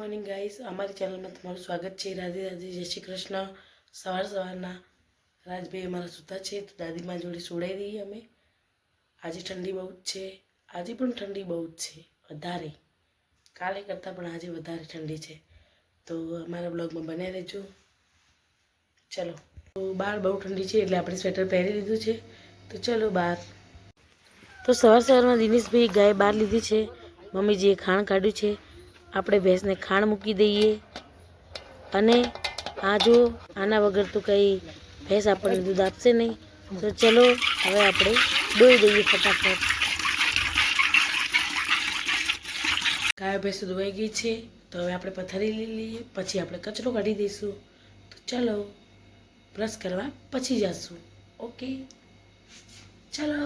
Morning guys, અમારી ચેનલમાં તમારું સ્વાગત છે. રાધે રાધે, જય શ્રી કૃષ્ણ. સવારના રાજભાઈ અમારા સૂતા છે તો દાદીમાં જોડે સુડાઈ દઈએ અમે. આજે ઠંડી બહુ જ છે. આજે પણ ઠંડી બહુ જ છે, વધારે કાલે કરતાં પણ આજે વધારે ઠંડી છે. તો અમારા બ્લોગમાં બન્યા રહેજો. ચલો, તો બહાર બહુ ઠંડી છે એટલે આપણે સ્વેટર પહેરી લીધું છે. તો ચલો બહાર. તો સવારમાં દિનેશભાઈ ગાય બહાર લીધી છે. મમ્મીજીએ ખાણ કાઢ્યું છે. આપણે ભેંસને ખાણ મૂકી દઈએ. અને આ જો આના વગર તો કંઈ ભેંસ આપણને દૂધ આપશે નહીં. તો ચલો હવે આપણે દોઈ દઈએ ફટાફટ. ગાય ભેંસ ધોવાઈ ગઈ છે તો હવે આપણે પથારી લઈ લઈએ, પછી આપણે કચરો કાઢી દઈશું. તો ચલો બ્રશ કરવા પછી જઈશું. ઓકે ચલો,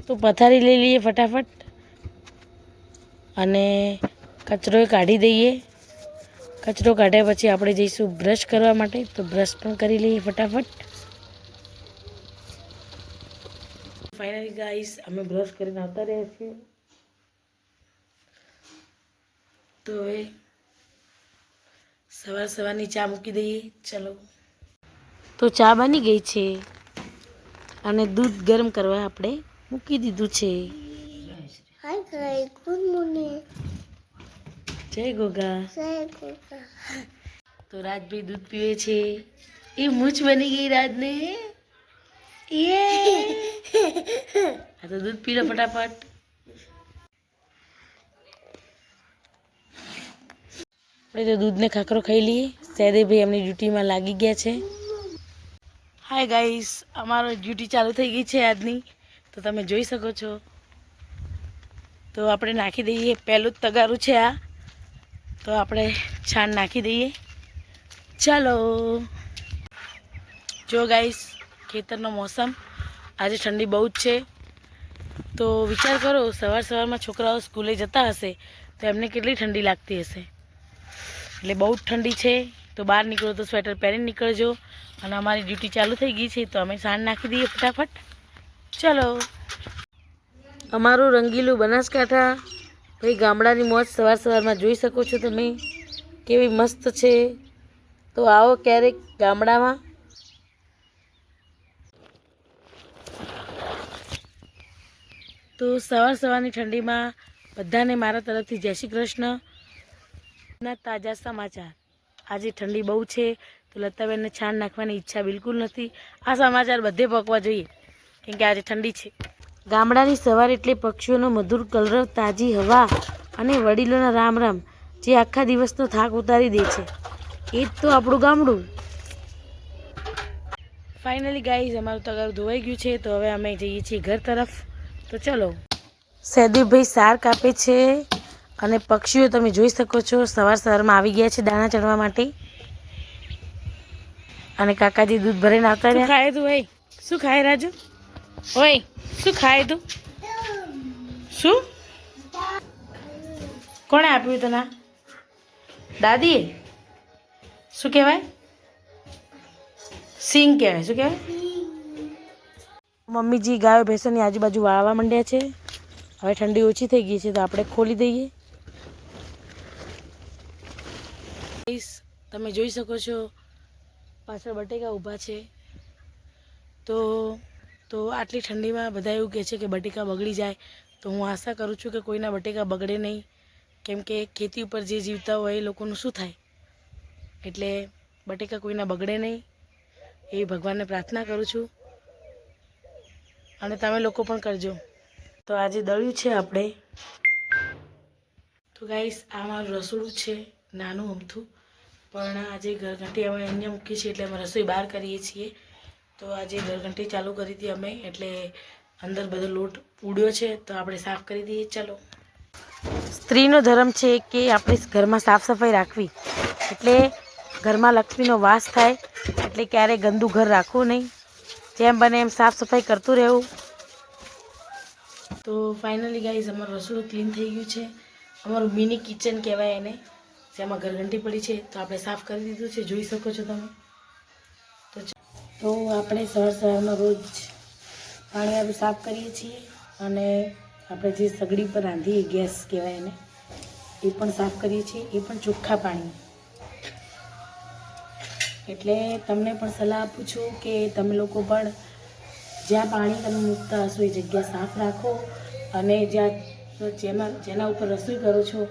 તો પથારી લઈ લઈએ ફટાફટ અને કચરો કાઢી દઈએ. કચરો કાઢ્યા પછી આપણે જઈશું બ્રશ કરવા માટે. તો બ્રશ પણ કરી લઈએ ફટાફટ. ફાઇનલી ગાઈસ, અમે બ્રશ કરીને આવતા રહ્યા છીએ. તો હવે સવારની ચા મૂકી દઈએ. ચલો, તો ચા બની ગઈ છે અને દૂધ ગરમ કરવા આપણે મૂકી દીધું છે. Hi guys, good morning. જય ગોગા. જય ગોગા. તો રાજભાઈ દૂધ પીવે છે. એ મૂછ બની ગઈ રાજને. આ તો દૂધ પી લો ફટાફટ. આપણે તો દૂધને ખાખરો ખાઈ લઈએ. સહેદેભાઈ એમની ડ્યુટીમાં લાગી ગયા છે. હાય ગાઈસ, અમારો ડ્યુટી ચાલુ થઈ ગઈ છે આજની. તો તમે જોઈ શકો છો. તો આપણે નાખી દઈએ. પહેલું જ તગારું છે આ. તો આપણે છાણ નાખી દઈએ. ચાલો, જો ગાઈસ, ખેતરનો મોસમ આજે ઠંડી બહુ જ છે. તો વિચાર કરો, સવારમાં છોકરાઓ સ્કૂલે જતા હશે તો એમને કેટલી ઠંડી લાગતી હશે. એટલે બહુ જ ઠંડી છે. તો બહાર નીકળો તો સ્વેટર પહેરીને નીકળજો. અને અમારી ડ્યુટી ચાલુ થઈ ગઈ છે તો અમે છાણ નાખી દઈએ ફટાફટ. ચલો, અમારું રંગીલું બનાસકાંઠા ભાઈ, ગામડાની મોજ સવારમાં જોઈ શકો છો તમે, કેવી મસ્ત છે. તો આવો ક્યારેક ગામડામાં. તો સવારની ઠંડીમાં બધાને મારા તરફથી જય શ્રી કૃષ્ણ. તાજા સમાચાર. આજે ઠંડી બહુ છે તો લતાબેનને છાણ નાખવાની ઈચ્છા બિલકુલ નથી. આ સમાચાર બધે પકવા જોઈએ કેમ કે આજે ઠંડી છે. ગામડાની સવાર એટલે પક્ષીઓનો મધુર કલરવ, તાજી હવા અને વડીલોના રામ રામ, જે આખા દિવસનો થાક ઉતારી દે છે. એ જ તો આપણું ગામડું. ફાઇનલી ગાઈઝ, અમારું તગારું ધોવાઈ ગયું છે તો હવે અમે જઈએ છીએ ઘર તરફ. તો ચલો, સહેદેવભાઈ સાર કાપે છે અને પક્ષીઓ તમે જોઈ શકો છો સવારમાં આવી ગયા છે દાણા ચડવા માટે. અને કાકાજી દૂધ ભરીને આવતા રહ્યા. ખાય તું ભાઈ? શું ખાય રાજુ? ઓય, શું ખાય તું? શું કોણે આપ્યું તને? દાદીએ? શું કહેવાય? સિંગ કહેવાય. શું કહેવાય? મમ્મીજી ગાયો ભેંસોની આજુબાજુ વાળવા માંડ્યા છે. હવે ઠંડી ઓછી થઈ ગઈ છે તો આપણે ખોલી દઈએ. તમે જોઈ શકો છો પાછળ બટેકા ઊભા છે. તો આટલી ઠંડીમાં બધા એવું કહે છે કે બટેકા બગડી જાય. તો હું આશા કરું છું કે કોઈના બટેકા બગડે નહીં, કેમ કે ખેતી ઉપર જે જીવતા હોય એ લોકોનું શું થાય. એટલે બટેકા કોઈના બગડે નહીં એ ભગવાનને પ્રાર્થના કરું છું. અને તમે લોકો પણ કરજો. તો આજે દળ્યું છે આપણે. તો ગાઈસ, આ મારું રસોડું છે, નાનું અમથું. પણ આજે ઘરઘંટી અમે અહીંયા મૂકી છે એટલે અમે રસોઈ બહાર કરીએ છીએ. તો આજે ઘરઘંટી ચાલુ કરી હતી અમે, એટલે અંદર બધો લોટ ઉડ્યો છે તો આપણે સાફ કરી દઈએ. ચલો, સ્ત્રીનો ધર્મ છે કે આપણે ઘરમાં સાફ સફાઈ રાખવી. એટલે ઘરમાં લક્ષ્મીનો વાસ થાય. એટલે ક્યારેય ગંદુ ઘર રાખવું નહીં. જેમ બને એમ સાફ સફાઈ કરતું રહેવું. તો ફાઇનલી ગાઈઝ, અમારું રસોડું ક્લીન થઈ ગયું છે. અમારું મિની કિચન કહેવાય એને, જેમાં ઘરઘંટી પડી છે તો આપણે સાફ કરી દીધું છે, જોઈ શકો છો તમે. તો આપણે સવારમાં રોજ પાણી આપણે સાફ કરીએ છીએ. અને આપણે જે સગડી પર રાંધીએ, ગેસ કહેવાય એને, એ પણ સાફ કરીએ છીએ, એ પણ ચોખ્ખા પાણી. એટલે તમને પણ સલાહ આપું છું કે તમે લોકો પણ જ્યાં પાણી તમે મૂકતા હશો એ જગ્યા સાફ રાખો, અને જેના ઉપર રસોઈ કરો છો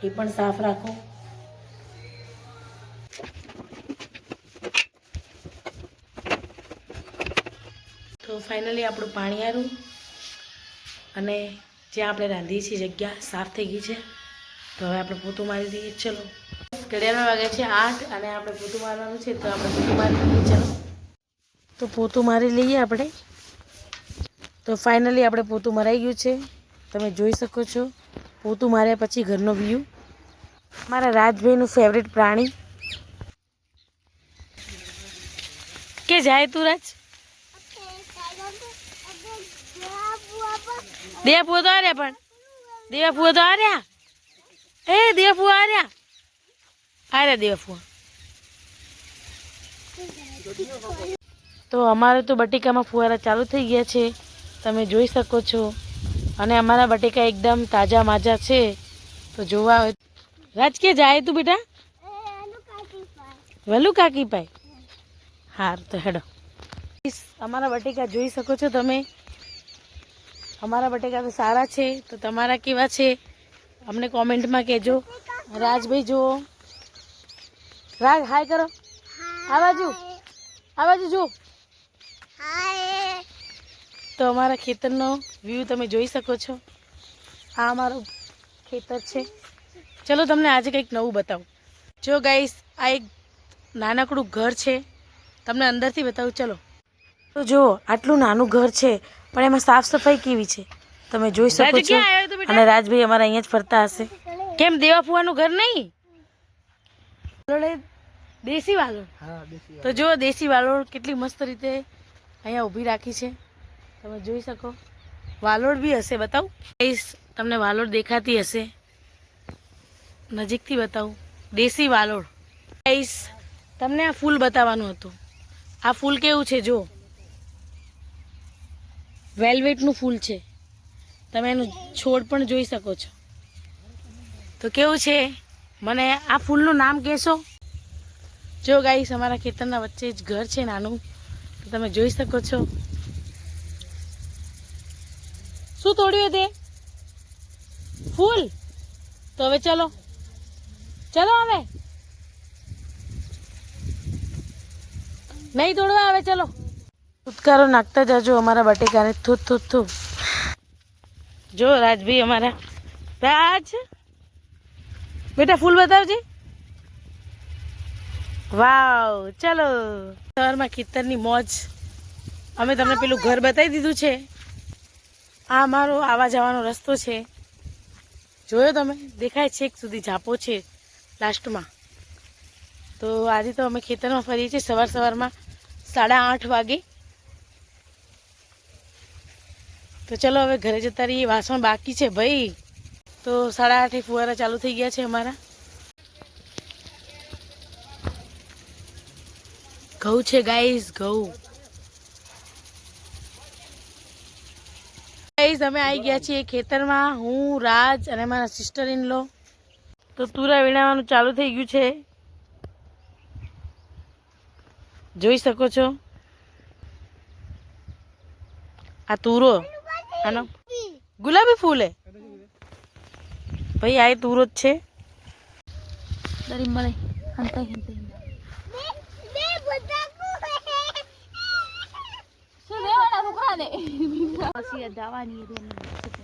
એ પણ સાફ રાખો. તો ફાઇનલી આપણું પાણી આરું અને જ્યાં આપણે રાંધીએ છીએ જગ્યા સાફ થઈ ગઈ છે. તો હવે આપણે પોતું મારી દઈએ. ચલો, ઘડિયાળમાં વાગ્યા છે 8 અને આપણે પોતું મારવાનું છે. તો આપણે પોતું મારી લઈએ. ચલો, તો પોતું મારી લઈએ આપણે. તો ફાઇનલી આપણે પોતું મરાઈ ગયું છે. તમે જોઈ શકો છો પોતું માર્યા પછી ઘરનો વ્યૂ. મારા રાજભાઈનું ફેવરેટ પ્રાણી કે જાય તું રાજ. દેવા ફુવા તો આ રહ્યા, પણ દેવા ફુવા તો આ રહ્યા. એ દેવા ફુવા આ રહ્યા, આ રહ્યા દેવા ફુવા. તો અમારે તો બટેકામાં ફુવારા ચાલુ થઈ ગયા છે, તમે જોઈ શકો છો. અને અમારા બટેકા એકદમ તાજા માજા છે. તો જોવા રાજ કે જાય તું બેટા. વહેલું કાકી પાય. હાર તો હેડો. અમારા બટેકા જોઈ શકો છો તમે. અમારા બટેકા તો સારા છે. તો તમારા કેવા છે અમને કોમેન્ટમાં કહેજો. રાજભાઈ જુઓ, રાજ હાય કરો. આ બાજુ જુઓ. તો અમારા ખેતરનો વ્યૂ તમે જોઈ શકો છો. આ અમારું ખેતર છે. ચલો તમને આજે કંઈક નવું બતાવું. જો ગાઈસ, આ એક નાનકડું ઘર છે, તમને અંદરથી બતાવું. ચલો, તો જુઓ આટલું નાનું ઘર છે, પણ એમાં સાફ સફાઈ કેવી છે તમે જોઈ શકો છો. અને રાજભાઈ અમારા અહીંયા જ ફરતા હશે. કેમ દેવા ફુવાનું ઘર નહીં? દેશી વાલોડ. તો જુઓ દેશી વાલોડ કેટલી મસ્ત રીતે અહીંયા ઊભી રાખી છે, તમે જોઈ શકો. વાલોડ બી હશે, બતાવું તમને. વાલોડ દેખાતી હશે, નજીકથી બતાવું. દેશી વાલોડ. તમને આ ફૂલ બતાવવાનું હતું. આ ફૂલ કેવું છે જો, વેલ્વેટનું ફૂલ છે. તમે એનું છોડ પણ જોઈ શકો છો. તો કેવું છે, મને આ ફૂલનું નામ કહેશો? જો ગાઈસ, અમારા ખેતરના વચ્ચે જ ઘર છે નાનું, તો તમે જોઈ શકો છો. શું તોડ્યું તે ફૂલ? તો હવે ચલો હવે નહીં તોડવા. હવે ચલો, ઉત્કારો નાખતા જાજો અમારા બટેકાને. થૂ. જો રાજભાઈ અમારા. રાજ બેટા ફૂલ બતાવજે. વાવ. ચલો, સવારમાં ખેતરની મોજ. અમે તમને પેલું ઘર બતાવી દીધું છે. આ અમારો આવા જવાનો રસ્તો છે. જોયો તમે? દેખાય છેક સુધી ઝાપો છે લાસ્ટમાં. તો આજે તો અમે ખેતરમાં ફરીએ છીએ સવારમાં 8:30 વાગે. તો ચલો હવે ઘરે જતા રહીએ. વાસણ બાકી છે ભાઈ. તો 8:30 ફુવારા ચાલુ થઈ ગયા છે અમારા. ઘઉં છે ગાઈસ, ઘઉં. ગાઈસ, અમે આવી ગયા છીએ ખેતરમાં. હું, રાજ અને મારા સિસ્ટર ઇન લો. તો તુરા વીણાવાનું ચાલુ થઈ ગયું છે, જોઈ શકો છો. આ તુરો, આનો ગુલાબી ફૂલ હે ભાઈ. આ તુરો જ છે.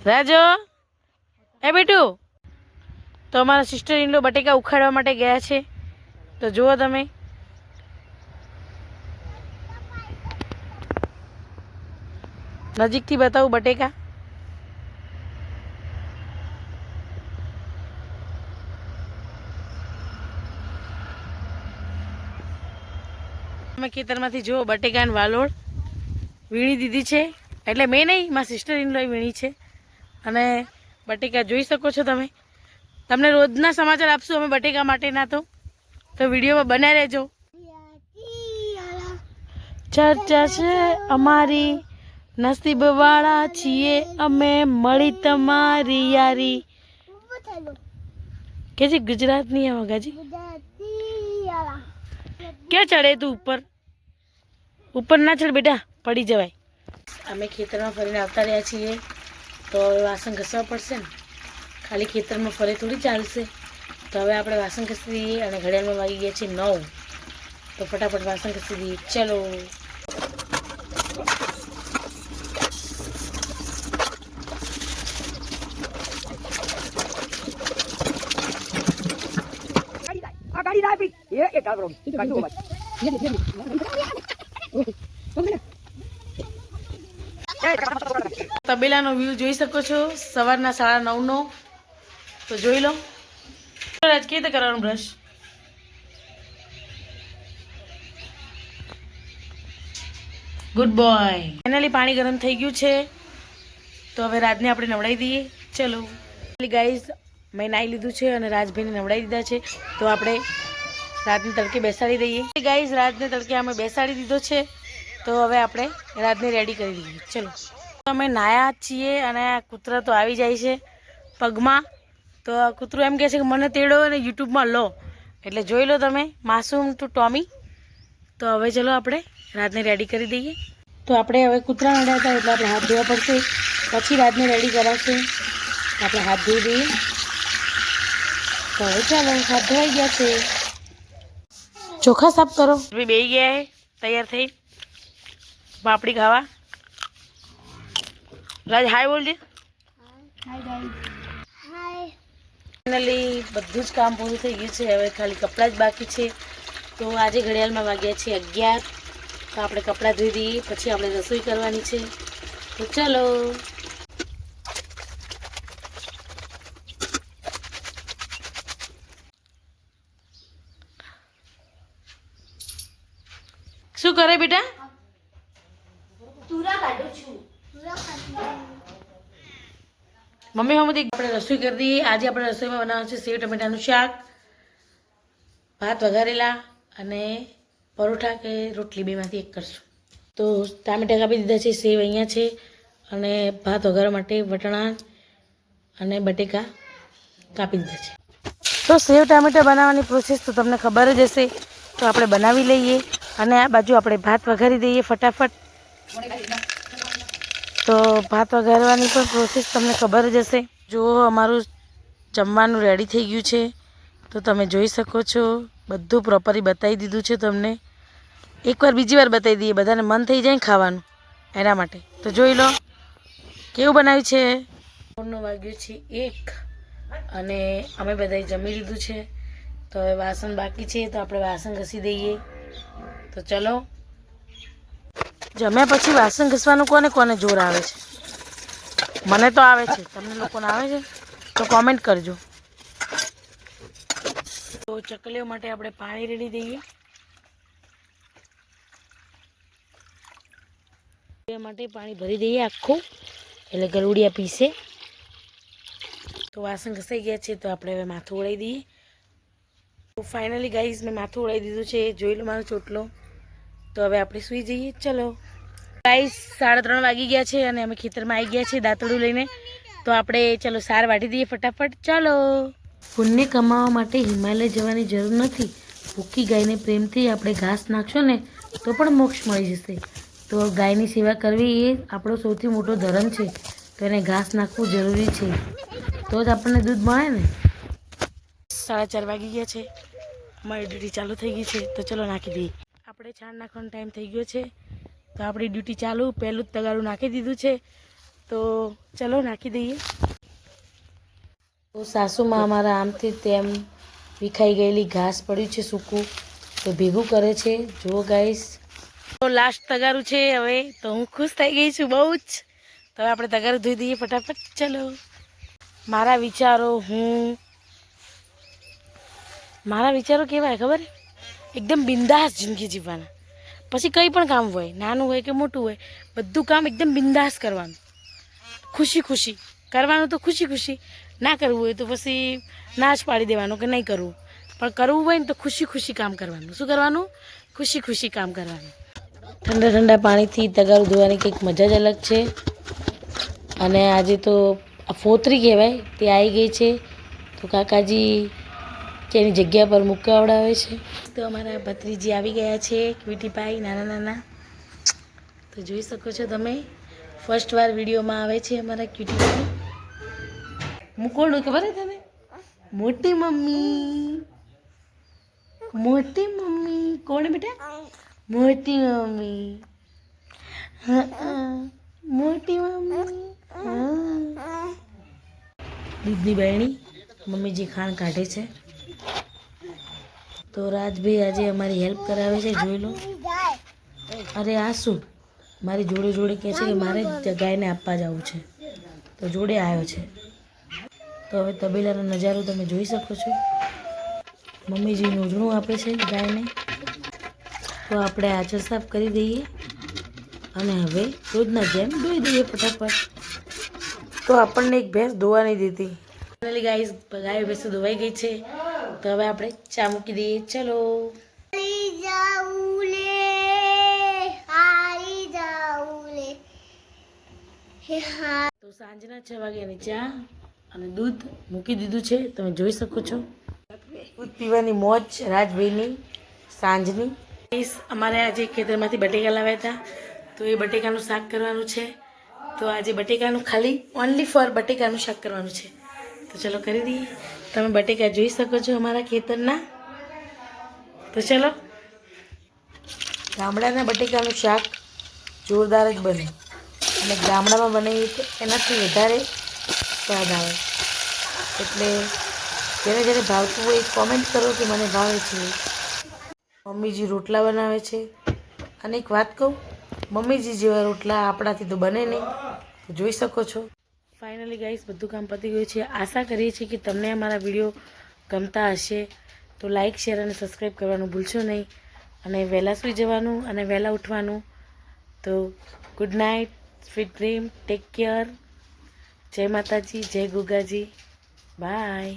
રાજો, એ બેટું. તો અમારા સિસ્ટર ઇન લો બટેકા ઉખાડવા માટે ગયા છે. તો જુઓ તમે. નજીકથી બતાવું બટેકા. અમે ખેતરમાંથી જુઓ બટેકા વાલોડ વીણી દીધી છે. એટલે મેં નહીં, મારા સિસ્ટર ઇન લોએ વીણી છે. અને બટેકા જોઈ શકો છો તમે. તમને રોજના સમાચાર આપશું અમે બટેકા માટેના. તો વિડીયોમાં બન્યા રહેજો. ચર્ચા છે અમારી, નસીબવાળા છીએ અમે, મળી તમારી યારી. કે જે ગુજરાત નહીં આવે ગાજી ગુજરાતી આલા ક્યાં ચડે તું ઉપર ઉપર ના ચડ બેટા પડી જવાય અમે ખેતરમાં ફરીને આવતા રહ્યા છીએ તો હવે વાસણ ઘસવા પડશે ને ખાલી ખેતરમાં ફરે થોડી ચાલશે તો હવે આપણે વાસણ ઘસી દઈએ અને ઘડિયાળમાં વાગી ગયા છે 9 તો ફટાફટ વાસણ ઘસી દઈએ ચલો તબેલાનો વ્યૂ જોઈ શકો છો સવારના 9:30 તો જોઈ લો રાજ કેવી રીતે કરવાનું બ્રશ ગુડ બોય ફાઇનલી પાણી ગરમ થઈ ગયું છે તો હવે રાજને આપણે નવડાવી દઈએ ચલો ગાઈઝ મેં નાહી લીધું છે અને રાજભાઈને નવડાવી દીધા છે તો આપણે રાજને તડકે બેસાડી દઈએ ગાઈઝ રાજને તડકે અમે બેસાડી દીધો છે તો હવે આપણે રાજને રેડી કરી દઈએ ચલો અમે નાયા છીએ અને આ કૂતરા તો આવી જાય છે પગમાં તો આ કૂતરું એમ કહે છે કે મને તેડો અને યુટ્યુબમાં લો એટલે જોઈ લો તમે માસૂમ ટુ ટોમી તો હવે ચલો આપણે રાજને રેડી કરી દઈએ તો આપણે હવે કૂતરા નડ્યા હતા એટલે આપણે હાથ ધોવા પડશે પછી રાજને રેડી કરાવશે આપણે હાથ ધોઈ દઈએ તો હવે ચાલો હાથ ધોવાઈ ગયા છે ચોખા સાફ કરો બેસી ગયા હે તૈયાર થઈ પાપડી ખાવા રાજ હાય બોલજે હાય ગાઈસ હાય ફાઇનલી બધું જ કામ પૂરું થઈ ગયું છે હવે ખાલી કપડાં જ બાકી છે તો આજે ઘડિયાળમાં વાગ્યા છે 11 તો આપણે કપડાં ધોઈ દઈએ પછી આપણે રસોઈ કરવાની છે તો ચલો શું કરે બેટા તુરા કાઢું છું તુરા કાઢું મમ્મી હમ આપણે રસોઈ કરી દઈએ આજે આપણે રસોઈમાં બનાવવાનું છે સેવ ટમેટાનું શાક ભાત વઘારેલા અને પરોઠા કે રોટલી બેમાંથી એક કરશું તો ટામેટા કાપી દીધા છે સેવ અહીંયા છે અને ભાત વઘારવા માટે વટાણા અને બટેકા કાપી દીધા છે તો સેવ ટામેટા બનાવવાની પ્રોસેસ તો તમને ખબર જ હશે તો આપણે બનાવી લઈએ અને આ બાજુ આપણે ભાત વઘારી દઈએ ફટાફટ તો ભાત વઘારવાની પણ પ્રોસેસ તમને ખબર જ હશે જો અમારું જમવાનું રેડી થઈ ગયું છે તો તમે જોઈ શકો છો બધું પ્રોપરલી બતાવી દીધું છે તમને એકવાર બીજી વાર બતાવી દઈએ બધાને મન થઈ જાય ને ખાવાનું એના માટે તો જોઈ લો કેવું બનાવ્યું છે બપોરનો વાગ્યો છે 1 અને અમે બધાએ જમી લીધું છે તો હવે વાસણ બાકી છે તો આપણે વાસણ ઘસી દઈએ તો ચલો જમ્યા પછી વાસણ ઘસવાનું કોને કોને જોર આવે છે મને તો આવે છે તમને લોકોને આવે છે તો કોમેન્ટ કરજો તો ચકલીઓ માટે આપણે પાણી રેડી દઈએ એ માટે પાણી ભરી દઈએ આખું એટલે ગરુડિયા પીસે તો વાસણ ઘસાઈ ગયા છે તો આપણે હવે માથું ઓળાવી દઈએ તો ફાઇનલી ગાઈઝ મેં માથું ઓળાવી દીધું છે જોઈ લો મારો ચોટલો તો હવે આપણે સૂઈ જઈએ ચલો ગાઈઝ 3:30 વાગી ગયા છે અને અમે ખેતરમાં આવી ગયા છીએ દાંતરડું લઈને તો આપણે ચલો સાર વાટી દઈએ ફટાફટ ચાલો પુણ્ય કમાવા માટે હિમાલય જવાની જરૂર નથી ભૂખી ગાયને પ્રેમથી આપણે ઘાસ નાખશો ને તો પણ મોક્ષ મળી જશે તો ગાયની સેવા કરવી એ આપણો સૌથી મોટો ધર્મ છે તો એને ઘાસ નાખવું જરૂરી છે તો જ આપણને દૂધ મળે ને 4:30 વાગી ગયા છે અમારી ડ્યુટી ચાલુ થઈ ગઈ છે તો ચલો નાખી દઈએ આપણે છાણ નાખવાનો ટાઈમ થઈ ગયો છે તો આપણી ડ્યુટી ચાલુ પહેલું જ તગારું નાખી દીધું છે તો ચલો નાખી દઈએ તો સાસુમાં અમારા આમથી તેમ વિખાઈ ગયેલી ઘાસ પડ્યું છે સૂકું તો ભેગું કરે છે જો ગાઈસ તો લાસ્ટ તગારું છે હવે તો હું ખુશ થઈ ગઈ છું બહુ જ તો હવે આપણે તગારું ધોઈ દઈએ ફટાફટ ચલો મારા વિચારો કેવા હોય ખબર એકદમ બિંદાસ જિંદગી જીવવાના પછી કંઈ પણ કામ હોય નાનું હોય કે મોટું હોય બધું કામ એકદમ બિંદાસ કરવાનું ખુશી ખુશી કરવાનું તો ખુશી ખુશી ના કરવું હોય તો પછી ના જ પાડી દેવાનું કે નહીં કરવું પણ કરવું હોય ને તો ખુશી ખુશી કામ કરવાનું શું કરવાનું ખુશી ખુશી કામ કરવાનું ઠંડા ઠંડા પાણીથી તગારું ધોવાની કંઈક મજા જ અલગ છે અને આજે તો આ ફોતરી કહેવાય તે આવી ગઈ છે તો કાકાજી કે એની જગ્યા પર મુકાવડાવે છે. તો અમારા ભત્રીજી આવી ગયા છે, ક્યુટીપાઈ નાના નાના. તો જોઈ શકો છો તમે, ફર્સ્ટ વાર વિડીયોમાં આવે છે અમારા ક્યુટીપાઈ. હું કોણ ખબર છે તને? મોટી મમ્મી. મોટી મમ્મી કોણ બેટા? મોટી મમ્મી. હા મોટી મમ્મી. હા દૂધની બહેણી મમ્મીજી ખાણ કાઢે છે. તો રાજભાઈ આજે અમારી હેલ્પ કરાવે છે, જોઈ લો. અરે આ શું, મારી જોડે જોડે કહે છે કે મારે ગાયને આપવા જવું છે, તો જોડે આવ્યો છે. તો હવે તબેલાનો નજારો તમે જોઈ શકો છો. મમ્મીજી નોજણું આપે છે ગાયને. તો આપણે આચર સાફ કરી દઈએ અને હવે રોજના જેમ ધોઈ દઈએ ફટાફટ. તો આપણને એક ભેંસ ધોવા નહીં દેતી. ફાઇનલી ગાઈસ ગાય ભેંસો ધોવાઈ ગઈ છે. તો હવે આપણે ચા મૂકી દઈએ. ચલો તો સાંજના 6 વાગ્યાની ચા અને દૂધ મૂકી દીધું છે, તમે જોઈ શકો છો. દૂધ પીવાની મોજ રાજભાઈની સાંજની. અમારે આજે ખેતરમાંથી બટેકા લાવ્યા હતા, તો એ બટેકાનું શાક કરવાનું છે. તો આજે બટેકાનું ખાલી ઓનલી ફોર બટેકાનું શાક કરવાનું છે. તો ચલો કરી દઈએ. તમે બટેકા જોઈ શકો છો અમારા ખેતરના. તો ચલો, ગામડાના બટેકાનું શાક જોરદાર જ બને અને ગામડામાં બનાવીએ તો એનાથી વધારે સ્વાદ આવે. એટલે જેને જેને ભાવતું હોય કોમેન્ટ કરો કે મને ભાવે છે. મમ્મીજી રોટલા બનાવે છે અને એક વાત કહું, મમ્મીજી જેવા રોટલા આપણાથી તો બને નહીં. તો જોઈ શકો છો. ફાઇનલી ગાઈસ બધું કામ પતી ગયું છે. આશા કરીએ છીએ કે તમને અમારા વિડીયો ગમતા હશે. તો લાઇક શેર અને સબસ્ક્રાઈબ કરવાનું ભૂલશો નહીં. અને વહેલા સૂઈ જવાનું અને વહેલા ઉઠવાનું. તો good night, sweet dream, take care. જય માતાજી, જય ગોગાજી, બાય.